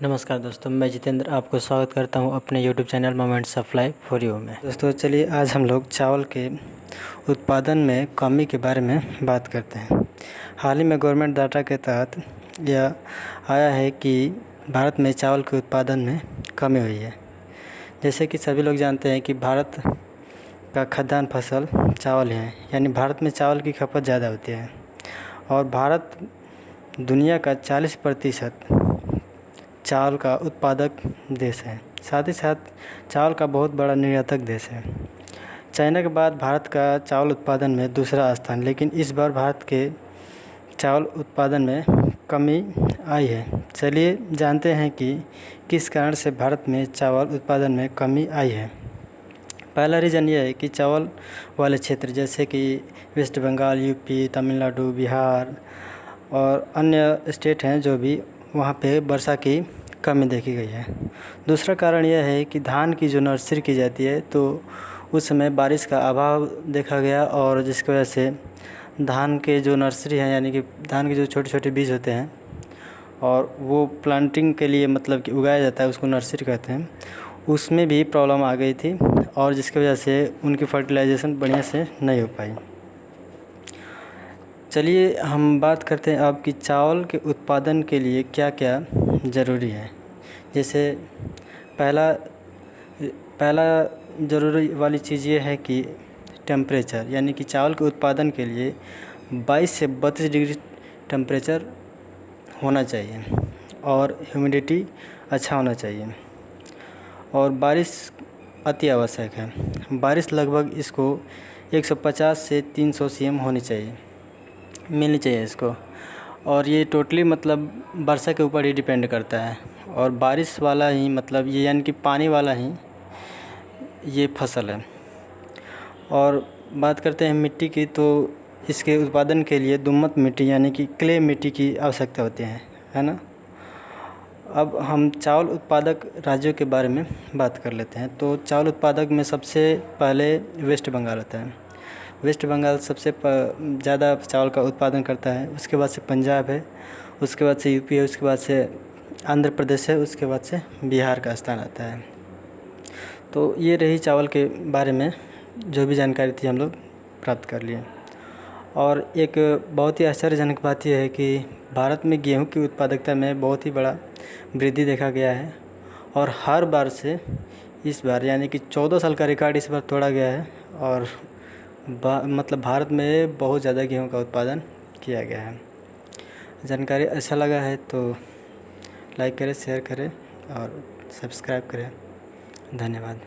नमस्कार दोस्तों, मैं जितेंद्र आपको स्वागत करता हूं अपने YouTube channel moments of life for you में। दोस्तों चलिए आज हम लोग चावल के उत्पादन में कमी के बारे में बात करते हैं। हाल ही में गवर्नमेंट डाटा के तहत यह आया है कि भारत में चावल के उत्पादन में कमी हुई है। जैसे कि सभी लोग जानते हैं कि भारत का खाद्यान्न फसल चावल है, यानी भारत में चावल की खपत ज़्यादा होती है और भारत दुनिया का 40% चावल का उत्पादक देश है। साथ ही साथ चावल का बहुत बड़ा निर्यातक देश है। चाइना के बाद भारत का चावल उत्पादन में दूसरा स्थान, लेकिन इस बार भारत के चावल उत्पादन में कमी आई है। चलिए जानते हैं कि किस कारण से भारत में चावल उत्पादन में कमी आई है। पहला रीज़न यह है कि चावल वाले क्षेत्र जैसे कि वेस्ट बंगाल, यूपी, तमिलनाडु, बिहार और अन्य स्टेट हैं जो भी, वहाँ पे वर्षा की कमी देखी गई है। दूसरा कारण यह है कि धान की जो नर्सरी की जाती है तो उस समय बारिश का अभाव देखा गया और जिसकी वजह से धान के जो नर्सरी हैं, यानी कि धान के जो छोटे छोटे बीज होते हैं और वो प्लांटिंग के लिए मतलब कि उगाया जाता है, उसको नर्सरी कहते हैं, उसमें भी प्रॉब्लम आ गई थी और जिसकी वजह से उनकी फर्टिलाइजेशन बढ़िया से नहीं हो पाई। चलिए हम बात करते हैं अब कि चावल के उत्पादन के लिए क्या क्या ज़रूरी है। जैसे पहला ज़रूरी वाली चीज़ ये है कि टेम्परेचर, यानी कि चावल के उत्पादन के लिए 22 से 32 डिग्री टेम्परेचर होना चाहिए और ह्यूमिडिटी अच्छा होना चाहिए और बारिश अति आवश्यक है। बारिश लगभग इसको 150 से 300 cm होनी चाहिए, मिलनी चाहिए इसको, और ये टोटली मतलब वर्षा के ऊपर ही डिपेंड करता है और बारिश वाला ही मतलब ये, यानी कि पानी वाला ही ये फसल है। और बात करते हैं मिट्टी की, तो इसके उत्पादन के लिए दोमट मिट्टी यानी कि क्ले मिट्टी की आवश्यकता होती है ना। अब हम चावल उत्पादक राज्यों के बारे में बात कर लेते हैं। तो चावल उत्पादक में सबसे पहले वेस्ट बंगाल आता है। वेस्ट बंगाल सबसे ज़्यादा चावल का उत्पादन करता है। उसके बाद से पंजाब है, उसके बाद से यूपी है, उसके बाद से आंध्र प्रदेश है, उसके बाद से बिहार का स्थान आता है। तो ये रही चावल के बारे में जो भी जानकारी थी हम लोग प्राप्त कर लिए। और एक बहुत ही आश्चर्यजनक बात यह है कि भारत में गेहूं की उत्पादकता में बहुत ही बड़ा वृद्धि देखा गया है और हर बार से इस बार यानी कि 14 साल का रिकॉर्ड इस बार तोड़ा गया है और मतलब भारत में बहुत ज़्यादा गेहूं का उत्पादन किया गया है। जानकारी अच्छा लगा है तो लाइक करें, शेयर करें और सब्सक्राइब करें। धन्यवाद।